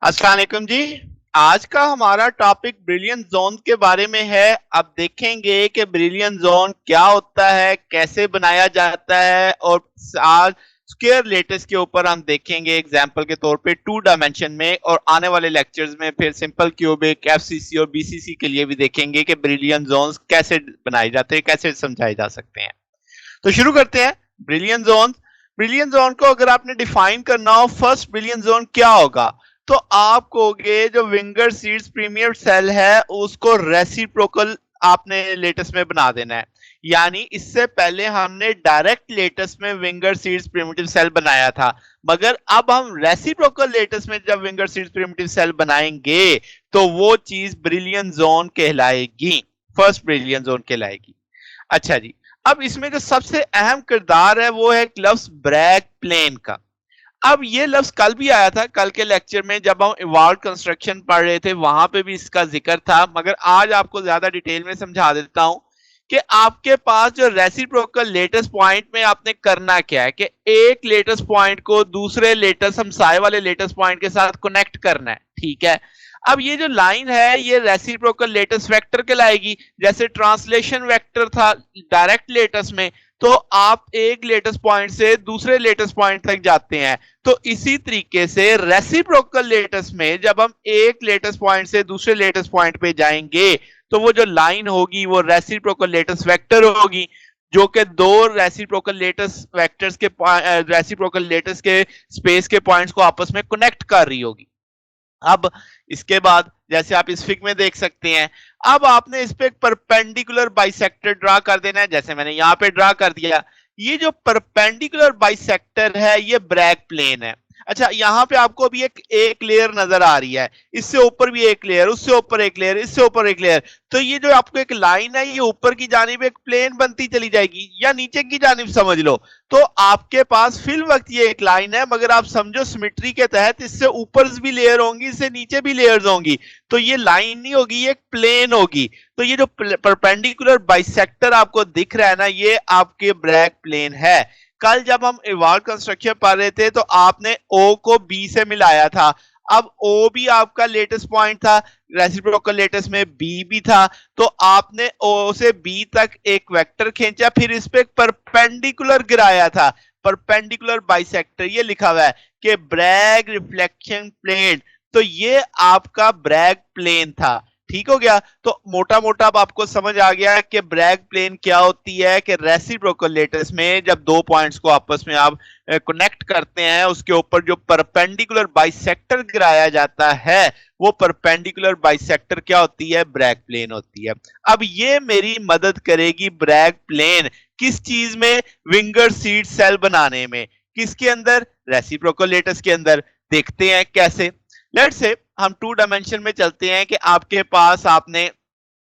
अस्सलाम वालेकुम जी। आज का हमारा टॉपिक ब्रिलियंट जोन के बारे में है। अब देखेंगे कि ब्रिलियंट जोन क्या होता है, कैसे बनाया जाता है, और आज स्क्वायर लेटेस के ऊपर हम देखेंगे एग्जांपल के तौर पे टू डायमेंशन में, और आने वाले लेक्चर्स में फिर सिंपल क्यूबिक, एफसीसी और बीसीसी के लिए भी देखेंगे कि ब्रिलियंट जोन्स कैसे बनाए जाते हैं, कैसे समझाए जा सकते हैं। तो शुरू करते हैं। Brilliant zone. ब्रिलियंट जोन को अगर आपने डिफाइन करना हो, फर्स्ट ब्रिलियंट जोन क्या होगा, तो आप कहोगे जो विंगर सीड्स प्रीमियर सेल है उसको रेसिप्रोकल आपने लेटस में बना देना है। यानी इससे पहले हमने डायरेक्ट लेटस में विंगर सीड्स प्रिमिटिव सेल बनाया था, मगर अब हम रेसिप्रोकल लेटस में जब विंगर सीड्स प्रिमिटिव सेल बनाएंगे तो वो चीज ब्रिलियंट जोन कहलाएगी, फर्स्ट ब्रिलियंट जोन कहलाएगी। अच्छा जी। अब इसमें जो सबसे अहम किरदार है वो है लफ्ज ब्रैग प्लेन का। अब ये लफ्ज कल भी आया था, कल के लेक्चर में जब हम इवॉल्व कंस्ट्रक्शन पढ़ रहे थे वहां पे भी इसका जिक्र था, मगर आज आपको ज्यादा डिटेल में समझा देता हूं कि आपके पास जो रेसिप्रोकल लेटेस्ट पॉइंट में आपने करना क्या है कि एक लेटेस्ट पॉइंट को दूसरे लेटेस्ट हमसाए वाले लेटेस्ट पॉइंट के साथ कनेक्ट करना है। ठीक है। अब ये जो लाइन है ये रेसिप्रोकल लेटेस्ट वेक्टर कहलाएगी। जैसे ट्रांसलेशन वेक्टर था डायरेक्ट लेटेस्ट में, तो आप एक लेटेस्ट पॉइंट से दूसरे लेटेस्ट पॉइंट तक जाते हैं, तो इसी तरीके से रेसिप्रोकल लेटेस्ट में जब हम एक लेटेस्ट पॉइंट से दूसरे लेटेस्ट पॉइंट पे जाएंगे तो वो जो लाइन होगी वो रेसिप्रोकल लेटेस्ट वेक्टर होगी, जो कि दो रेसिप्रोकल लेटेस्ट वेक्टर्स के रेसिप्रोकल लेटेस्ट के स्पेस के पॉइंट्स को आपस में कनेक्ट कर रही होगी। अब इसके बाद जैसे आप इस फिग में देख सकते हैं, अब आपने इस पे एक परपेंडिकुलर बाइसेक्टर ड्रा कर देना है, जैसे मैंने यहां पे ड्रा कर दिया। ये जो परपेंडिकुलर बाइसेक्टर है ये ब्रैग प्लेन है। अच्छा, यहां पे आपको भी एक लेयर नजर आ रही है, इससे ऊपर भी एक लेयर, उससे ऊपर एक लेयर, इससे ऊपर एक लेयर। तो ये जो आपको एक लाइन है ये ऊपर की जानिब एक प्लेन बनती चली जाएगी, या नीचे की जानिब समझ लो। तो आपके पास फिल वक्त ये एक लाइन है, मगर आप समझो सिमेट्री के तहत इससे ऊपर भी लेयर होंगी, इससे नीचे भी लेयर्स होंगी, तो ये लाइन नहीं होगी, ये एक प्लेन होगी। तो ये जो परपेंडिकुलर बाइसेक्टर आपको दिख रहा है ना, ये आपके ब्रैग प्लेन है। कल जब हम इवॉल्व कंस्ट्रक्शन पढ़ रहे थे तो आपने ओ को बी से मिलाया था। अब ओ भी आपका लेटेस्ट पॉइंट था, रेसिप्रोकल लेटेस्ट में बी भी था, तो आपने ओ से बी तक एक वेक्टर खींचा, फिर इस पे एक परपेंडिकुलर गिराया था। परपेंडिकुलर बाइसेक्टर ये लिखा हुआ है कि ब्रैग रिफ्लेक्शन प्लेन, तो ये आपका ब्रैग प्लेन था। ठीक हो गया। तो मोटा मोटा अब आपको समझ आ गया कि ब्रैग प्लेन क्या होती है, कि रेसिप्रोकल लेटेस्ट में जब दो पॉइंट्स को आपस में आप कनेक्ट करते हैं उसके ऊपर जो परपेंडिकुलर बाइसेक्टर गिराया जाता है वो परपेंडिकुलर बाइसेक्टर क्या होती है, ब्रैग प्लेन होती है। अब ये मेरी मदद करेगी ब्रैग प्लेन किस चीज में, विंगर सीड सेल बनाने में। किसके अंदर, रेसिप्रोकल लेटेस्ट के अंदर। देखते हैं कैसे। लेट्स से हम टू डायमेंशन में चलते हैं कि आपके पास आपने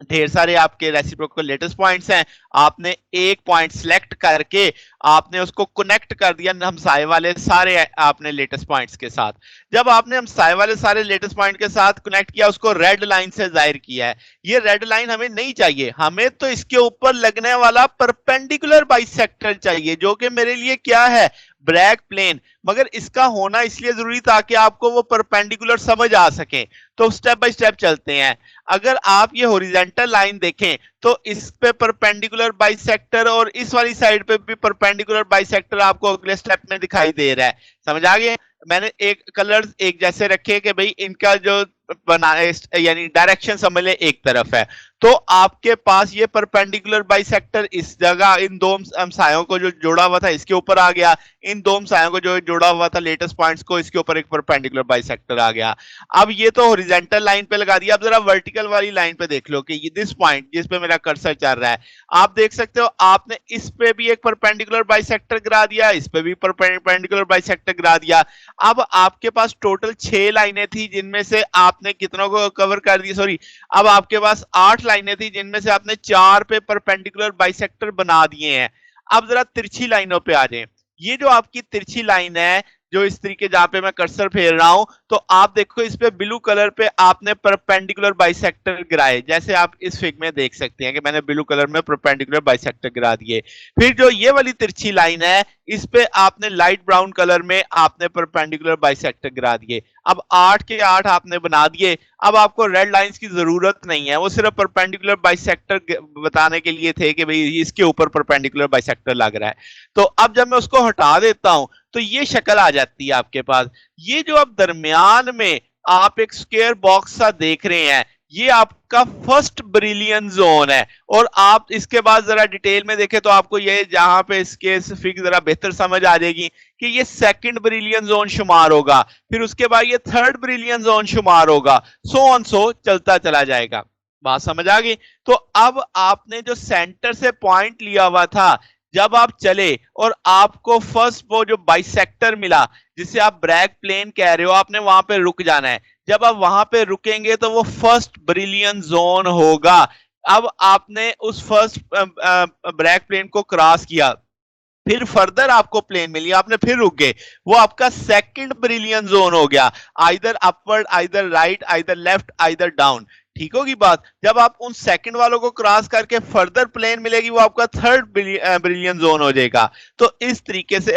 ढेर सारे आपके रेसिप्रोकल लेटेस्ट पॉइंट्स हैं, आपने एक पॉइंट सिलेक्ट करके आपने उसको कनेक्ट कर दिया हमसाए वाले सारे आपने लेटेस्ट पॉइंट्स के साथ। जब आपने हमसाए वाले सारे लेटेस्ट पॉइंट के साथ कनेक्ट किया, उसको रेड लाइन से जाहिर किया है। ये रेड लाइन हमें नहीं चाहिए, हमें तो इसके ऊपर लगने वाला परपेंडिकुलर बाइसेक्टर चाहिए, जो कि मेरे लिए क्या है, ब्रैग प्लेन। मगर इसका होना इसलिए जरूरी ताकि आपको वो परपेंडिकुलर समझ आ सके। तो स्टेप बाय स्टेप चलते हैं। अगर आप ये हॉरिजॉन्टल लाइन देखें तो इस पे परपेंडिकुलर बाइसेक्टर और इस वाली साइड पे भी परपेंडिकुलर बाइसेक्टर आपको अगले स्टेप में दिखाई दे रहा है। समझ आ गए। मैंने एक कलर्स एक जैसे रखे कि भाई इनका जो बना यानी डायरेक्शन समझ ले एक तरफ है, तो आपके पास ये परपेंडिकुलर बाइसेक्टर इस जगह इन दो हमसायों को जो जोड़ा हुआ था इसके ऊपर आ गया, इन दो हमसायों को जो जोड़ा हुआ था लेटेस्ट पॉइंट्स को इसके ऊपर एक परपेंडिकुलर बाइसेक्टर आ गया। अब ये तो हॉरिजॉन्टल लाइन पे लगा दिया। अब जरा वर्टिकल वाली लाइन पे देख लो कि ये दिस पॉइंट जिस पे मेरा कर्सर चल रहा है, आप देख सकते हो आपने इस पे भी एक परपेंडिकुलर बाइसेक्टर गिरा दिया, इस पे भी परपेंडिकुलर बाइसेक्टर गिरा दिया। अब आपके पास टोटल 6 लाइनें थी जिनमें से आपने कितनों को कवर कर दिया, सॉरी, अब आपके पास 8 लाइनें थी जिनमें से आपने 4 पे परपेंडिकुलर बाइसेक्टर बना दिए हैं। अब जरा तिरछी लाइनों पे आ जाएं। ये जो आपकी तिरछी लाइन है जो इस तरीके जहां पे मैं कर्सर फेर रहा हूं, तो आप देखो इस पे ब्लू कलर पे आपने परपेंडिकुलर बाइसेक्टर गिराए, जैसे आप इस फिग में देख सकते हैं कि मैंने ब्लू कलर में परपेंडिकुलर बाइसेक्टर गिरा दिए। फिर जो ये वाली तिरछी लाइन है, इस पे आपने लाइट ब्राउन कलर में आपने परपेंडिकुलर बाइसेक्टर गिरा दिए। अब 8 के 8 आपने बना दिए। अब आपको रेड लाइंस की जरूरत नहीं है, वो सिर्फ परपेंडिकुलर बाइसेक्टर बताने के लिए थे कि भाई इसके ऊपर परपेंडिकुलर बाइसेक्टर लग रहा है। तो अब जब मैं उसको हटा देता हूं तो ये शक्ल आ जाती है आपके पास। ये जो अब दरमियान में आप एक स्क्वायर बॉक्स सा देख रहे हैं, ये आपका फर्स्ट ब्रिलियन जोन है। और आप इसके बाद जरा डिटेल में देखें तो आपको ये जहां पे इसके फिग जरा बेहतर समझ आ जाएगी कि ये सेकंड ब्रिलियन जोन शुमार होगा, फिर उसके बाद ये थर्ड ब्रिलियन जोन शुमार होगा, सो ऑन सो चलता चला जाएगा। बात समझ आ गई? तो अब आपने जो सेंटर से पॉइंट लिया हुआ था, जब आप चले और आपको फर्स्ट वो जो बाइसेक्टर मिला जिसे आप ब्रैग प्लेन कह रहे हो, आपने वहां पे रुक जाना है। जब आप वहां पे रुकेंगे तो वो फर्स्ट ब्रिलियन जोन होगा। अब आपने उस फर्स्ट ब्रैग प्लेन को क्रॉस किया, फिर फर्दर आपको प्लेन मिली, आपने फिर रुक गए, वो आपका सेकंड ब्रिलियन जोन हो गया। Either upward, either right, either left, either down. ठीक होगी बात? जब आप उन सेकंड वालों को क्रॉस करके फर्दर प्लेन मिलेगी, वो आपका थर्ड ब्रिलियन जोन हो जाएगा। तो इस तरीके से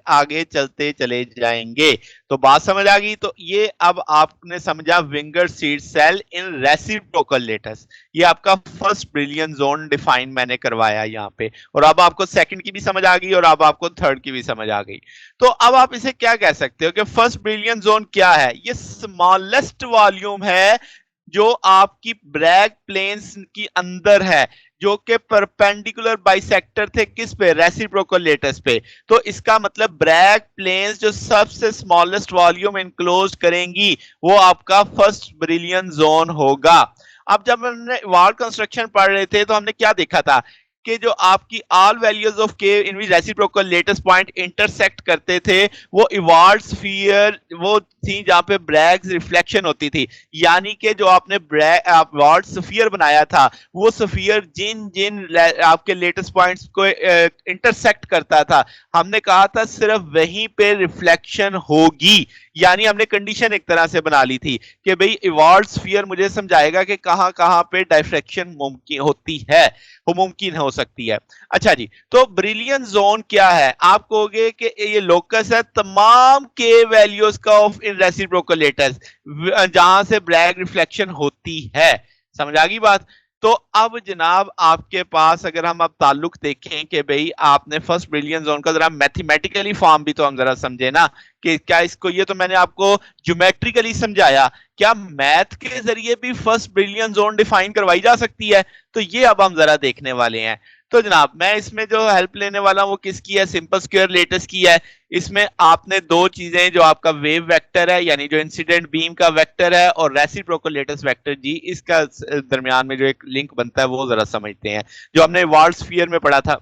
आगे चलते चले जाएंगे। तो बात समझ आ गई? तो ये अब आपने समझा विंगर सीड सेल इन रेसिप्रोकल लेटस। ये आपका फर्स्ट ब्रिलियन जोन डिफाइन मैंने करवाया यहाँ पे, और अब आपको सेकंड की भी समझ आ गई और अब आपको थर्ड की भी समझ आ गई। तो अब आप इसे क्या कह सकते हो कि फर्स्ट ब्रिलियन जोन क्या है? ये स्मॉलेस्ट वॉल्यूम है जो आपकी ब्रैग प्लेन्स की अंदर है, जो कि परपेंडिकुलर बाइसेक्टर थे किस पे? रेसिप्रोकल लेटस पे। तो इसका मतलब ब्रैग प्लेन्स जो सबसे स्मॉलेस्ट वॉल्यूम इनक्लोज करेंगी, वो आपका फर्स्ट ब्रिलियन जोन होगा। अब जब हमने वॉल कंस्ट्रक्शन पढ़ रहे थे तो हमने क्या देखा था कि जो आपकी ऑल वैल्यूज ऑफ के इन विच रेसिप्रोकल लेटेस्ट पॉइंट इंटरसेक्ट करते थे, वो इवाल्व स्फीयर वो थी जहां पे ब्रैग रिफ्लेक्शन होती थी। यानी कि जो आपने इवाल्व स्फीयर बनाया था, वो स्फीयर जिन जिन आपके लेटेस्ट पॉइंट्स को इंटरसेक्ट करता था, हमने कहा था सिर्फ वहीं पे रिफ्लेक्शन होगी। यानी हमने कंडीशन एक तरह से बना ली थी कि भाई इवाल्व स्फीयर मुझे समझाएगा कि कहां कहां पे डायफ्रेक्शन मुमकिन होती है, वो मुमकिन हो सकती है। अच्छा जी, तो ब्रिलियन जोन क्या है? आप कहोगे कि ये लोकस है तमाम के वैल्यूज का ऑफ इन रेसिप्रोकल लेटस जहां से ब्रैग रिफ्लेक्शन होती है। समझ आ गई बात? तो अब जनाब आपके पास अगर हम अब ताल्लुक देखें कि भाई आपने फर्स्ट ब्रिलियन जोन का जरा मैथमेटिकली फॉर्म भी तो हम जरा समझे ना कि क्या इसको, ये तो मैंने आपको ज्योमेट्रिकली समझाया, क्या मैथ के जरिए भी फर्स्ट ब्रिलियन जोन डिफाइन करवाई जा सकती है? तो ये अब हम जरा देखने वाले हैं। तो जनाब मैं इसमें जो हेल्प लेने वाला हूं वो किसकी है? सिंपल स्क्वायर लेटस की है। इसमें आपने दो चीजें, जो आपका वेव वेक्टर है यानी जो इंसिडेंट बीम का वेक्टर है, और रेसिप्रोकल लेटस वेक्टर जी, इसका दरमियान में जो एक लिंक बनता है वो जरा समझते हैं, जो हमने वॉल स्फीयर में पढ़ा था।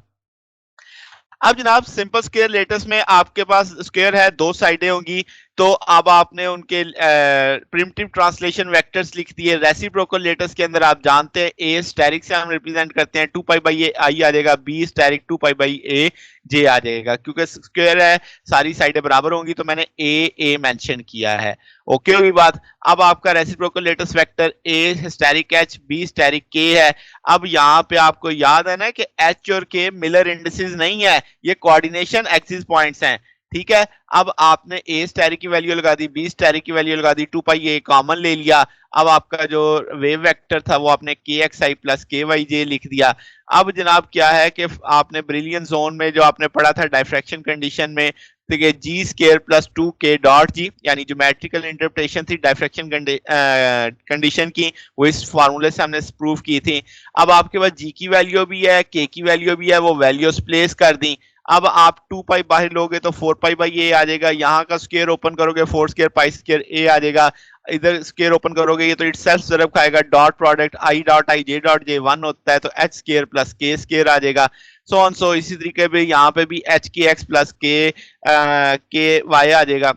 अब जनाब सिंपल स्क्वायर लेटस में आपके पास स्क्वायर है, दो साइडें होंगी, तो अब आपने उनके प्रिमिटिव ट्रांसलेशन वेक्टर्स लिख दिए। रेसिप्रोकल लेटस के अंदर आप जानते हैं ए स्टेरिक से हम रिप्रेजेंट करते हैं, 2 पाई बाई ए आई आ जाएगा, बी स्टेरिक 2 पाई बाई ए जे आ जाएगा। क्योंकि स्क्वायर है सारी साइडें बराबर होंगी तो मैंने ए मेंशन किया है। ओके होगी बात? अब आपका reciprocal lattice vector a asterisk h b asterisk के है। अब यहाँ पे आपको याद है ना कि एच और के मिलर इंडिसेस नहीं है, ये कोऑर्डिनेशन एक्सिस पॉइंट्स हैं। ठीक है, अब आपने ए स्टेरिक की वैल्यू लगा दी, बी स्टेरिक की वैल्यू लगा दी, 2 पाई ए कॉमन ले लिया। अब आपका जो वेव वेक्टर था वो आपने के एक्स आई प्लस के वाई जे लिख दिया। अब जनाब क्या है कि आपने ब्रिलियन जोन में जो आपने पढ़ा था डायफ्रैक्शन कंडीशन में, तो जी स्केयर प्लस 2 के डॉट जी, यानी ज्योमेट्रिकल इंटरप्रिटेशन थी डायफ्रैक्शन कंडीशन की, वो इस फार्मूले से हमने प्रूव की थी। अब आपके पास जी की वैल्यू भी है, के की वैल्यू भी है, वो वैल्यूज प्लेस कर दी। अब आप 2 पाई बाहर लोगे तो 4 पाई बाई ए आ जाएगा, यहाँ का स्क्वायर ओपन करोगे 4 स्क्वायर पाई स्क्वायर ए आ जाएगा, इधर स्क्वायर ओपन करोगे ये तो इट सेल्फ जरब खाएगा, dot product I dot J 1 होता है तो एच स्क्वायर प्लस के स्क्वायर आ जाएगा, सो ऑन सो। इसी तरीके पे यहाँ पे भी एच के एक्स प्लस के वाई आ जाएगा।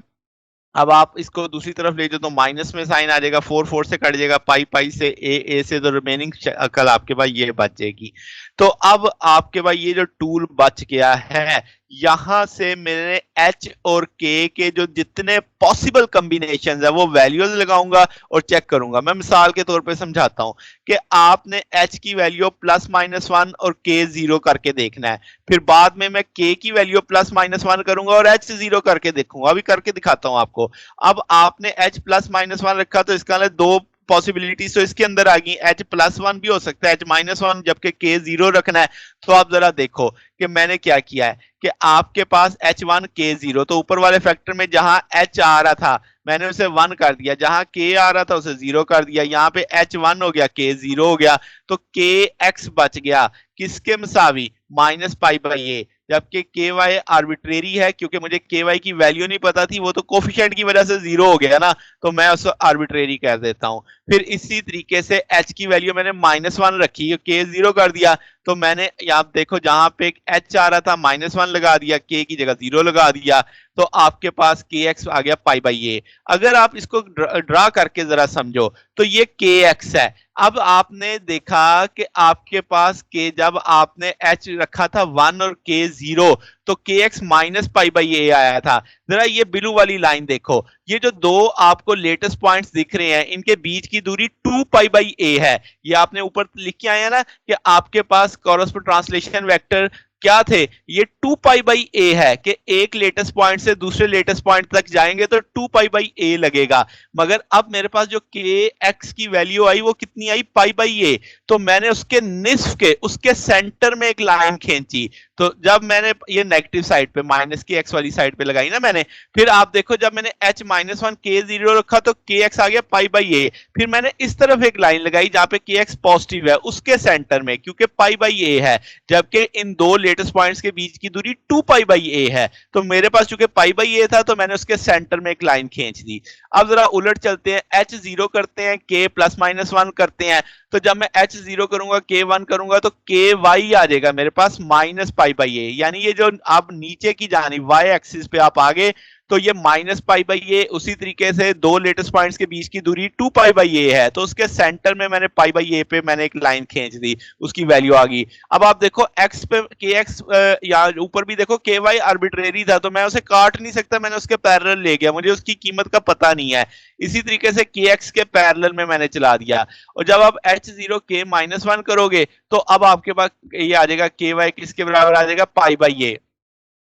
अब आप इसको दूसरी तरफ ले जाओ तो माइनस में साइन आ जाएगा, 4 4 से कट जाएगा, पाई पाई से ए से, तो रिमेनिंग शक्ल आपके पास ये बच जाएगी। तो अब आपके पास ये जो टूल बच गया है, यहां से मैंने एच और के जो जितने पॉसिबल कॉम्बिनेशंस है वो वैल्यूज लगाऊंगा और चेक करूंगा। मैं मिसाल के तौर पे समझाता हूं कि आपने एच की वैल्यू +-1 और के जीरो करके देखना है, फिर बाद में मैं के की वैल्यू +-1 करूंगा और एच जीरो करके देखूंगा। अभी करके दिखाता हूं आपको। अब आपने एच +-1 रखा तो इसका मतलब दो पॉसिबिलिटीज तो इसके अंदर आ गई, H+1 भी हो सकता है, H-1, जबकि के जीरो रखना है। तो आप जरा देखो कि मैंने क्या किया है कि आपके पास H1 K0, तो ऊपर वाले फैक्टर में जहां H आ रहा था मैंने उसे 1 कर दिया, जहां K आ रहा था उसे 0 कर दिया, यहाँ पे H1 हो गया, K0 हो गया, तो KX बच गया किसके मसावी, -π/a, जबकि के वाई आर्बिट्रेरी है क्योंकि मुझे के वाई की वैल्यू नहीं पता थी, वो तो कोफिशिएंट की वजह से 0 हो गया ना, तो मैं उसको आर्बिट्रेरी कह देता हूं। फिर इसी तरीके से एच की वैल्यू मैंने -1 रखी, के 0 कर दिया, तो मैंने आप देखो जहां पे एच आ रहा था -1 लगा दिया, के की जगह 0 लगा दिया, तो आपके पास के एक्स आ गया π/a। अगर आप इसको ड्रा करके जरा समझो तो ये के एक्स है। अब आपने देखा कि आपके पास के जब आपने एच रखा था 1 और के 0, तो के एक्स -π/a आया था। जरा ये ब्लू वाली लाइन देखो, ये जो दो आपको लेटेस्ट पॉइंट्स दिख रहे हैं इनके बीच की दूरी 2π/a है। ये आपने ऊपर लिख के आया ना कि आपके पास कॉरस्पॉन्ड ट्रांसलेशन वेक्टर क्या थे, ये 2π/a है कि एक लेटेस्ट पॉइंट से दूसरे लेटेस्ट पॉइंट तक जाएंगे तो 2π/a लगेगा। मगर अब मेरे पास जो के एक्स की वैल्यू आई वो कितनी आई, π/a, तो मैंने उसके निस्फ के उसके सेंटर में एक लाइन खींची। तो जब मैंने ये नेगेटिव साइड पे माइनस की एक्स वाली साइड पे लगाई ना मैंने, फिर आप देखो जब मैंने h-1 के 0 रखा तो के एक्स आ गया π/a, फिर मैंने इस तरफ एक लाइन लगाई जहां पे के एक्स पॉजिटिव है उसके सेंटर में क्योंकि π/a है, जबकि इन दो लेटेस्ट पॉइंट्स के बीच की दूरी 2π/a है। तो मेरे पास चूंकि π/a था तो मैंने उसके सेंटर में एक लाइन खींच दी। अब जरा उलट चलते हैं, h0 करते हैं, k +-1 करते हैं, तो जब मैं h0 करूंगा k1 करूंगा तो ky आ जाएगा मेरे पास -π/a, यानी ये जो आप नीचे की जानिब y एक्सिस पे आप आगे तो ये -π/a, उसी तरीके से दो लेटेस्ट पॉइंट्स के बीच की दूरी 2π/a है, तो उसके सेंटर में मैंने π/a पे मैंने एक लाइन खींच दी, उसकी वैल्यू आ गई। अब आप देखो x पे kx, या ऊपर भी देखो ky आर्बिट्रेरी था तो मैं उसे काट नहीं सकता, मैंने उसके पैरेलल ले गया, मुझे उसकी कीमत का पता नहीं है, इसी तरीके से kx के पैरेलल में मैंने चला दिया। और जब आप h0 k -1 करोगे तो अब आपके पास ये आ जाएगा ky किसके बराबर आ जाएगा, π/a।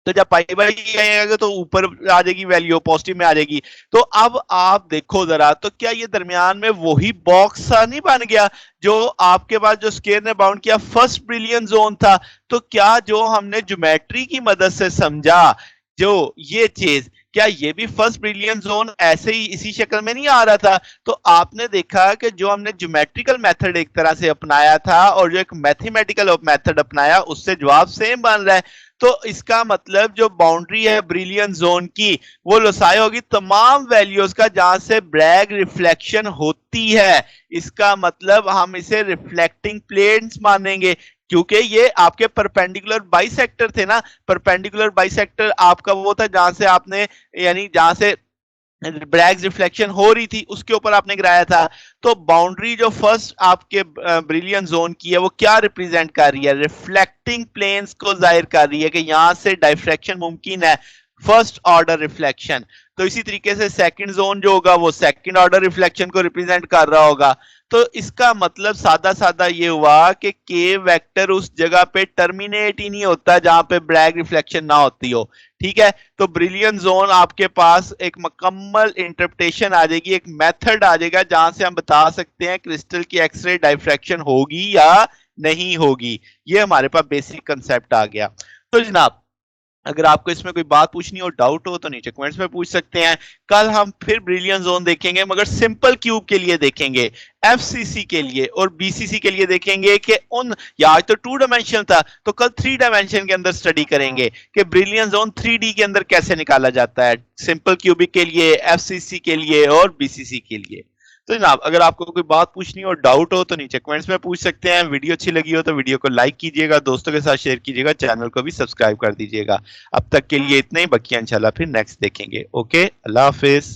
तो जब π/a आएगा तो ऊपर आ जाएगी वैल्यू, पॉजिटिव में आ जाएगी। तो अब आप देखो जरा, तो क्या ये दरमियान में वही बॉक्स सा नहीं बन गया जो आपके पास जो स्केयर ने बाउंड किया फर्स्ट ब्रिलियंट जोन था? तो क्या जो हमने ज्योमेट्री की मदद से समझा जो ये चीज, क्या ये भी फर्स्ट ब्रिलियंट जोन ऐसे ही इसी शक्ल में नहीं आ रहा था? तो आपने देखा कि जो हमने ज्योमेट्रिकल मेथड एक तरह से अपनाया था और जो एक मैथमेटिकल मेथड अपनाया उससे जवाब सेम बन रहा है। तो इसका मतलब जो बाउंड्री है ब्रिलियंट जोन की वो लोसाई होगी तमाम वैल्यूज का जहां से ब्रैग रिफ्लेक्शन होती है। इसका मतलब हम इसे रिफ्लेक्टिंग प्लेन्स मानेंगे क्योंकि ये आपके परपेंडिकुलर बाइसेक्टर थे ना। परपेंडिकुलर बाइसेक्टर आपका वो था जहां से आपने यानी जहां से ब्रैग रिफ्लेक्शन हो रही थी उसके ऊपर आपने गिराया था। तो बाउंड्री जो फर्स्ट आपके ब्रिलियंट जोन की है वो क्या रिप्रेजेंट कर रही है, रिफ्लेक्टिंग प्लेन्स को जाहिर कर रही है कि यहां से डायफ्रैक्शन मुमकिन है, फर्स्ट ऑर्डर रिफ्लेक्शन। तो इसी तरीके से सेकंड जोन जो होगा वो सेकंड ऑर्डर रिफ्लेक्शन को रिप्रेजेंट कर रहा होगा। तो इसका मतलब सादा सादा ये हुआ कि के वेक्टर उस जगह पे टर्मिनेट ही नहीं होता जहां पे ब्रैग रिफ्लेक्शन ना होती हो। ठीक है, तो ब्रिलियंट जोन आपके पास एक मुकम्मल इंटरप्रिटेशन आ जाएगी, एक मेथड आ जाएगा जहां से हम बता सकते हैं क्रिस्टल की एक्सरे डायफ्रैक्शन होगी या नहीं होगी। ये हमारे पास बेसिक कंसेप्ट आ गया। तो जनाब अगर आपको इसमें कोई बात पूछनी हो, डाउट हो तो नीचे कमेंट्स में पूछ सकते हैं। कल हम फिर ब्रिलियंट जोन देखेंगे मगर सिंपल क्यूब के लिए देखेंगे, एफसीसी के लिए और बीसीसी के लिए देखेंगे कि उन या आज तो 2 डायमेंशन था तो कल 3 डायमेंशन के अंदर स्टडी करेंगे कि ब्रिलियंट जोन 3D के अंदर कैसे निकाला जाता है, सिंपल क्यूबिक के लिए, एफसीसी के लिए और बीसीसी के लिए। तो जनाब अगर आपको कोई बात पूछनी हो, डाउट हो तो नीचे कमेंट्स में पूछ सकते हैं। वीडियो अच्छी लगी हो तो वीडियो को लाइक कीजिएगा, दोस्तों के साथ शेयर कीजिएगा, चैनल को भी सब्सक्राइब कर दीजिएगा। अब तक के लिए इतना ही, बाकी इंशाल्लाह फिर नेक्स्ट देखेंगे। ओके, अल्लाह हाफिज।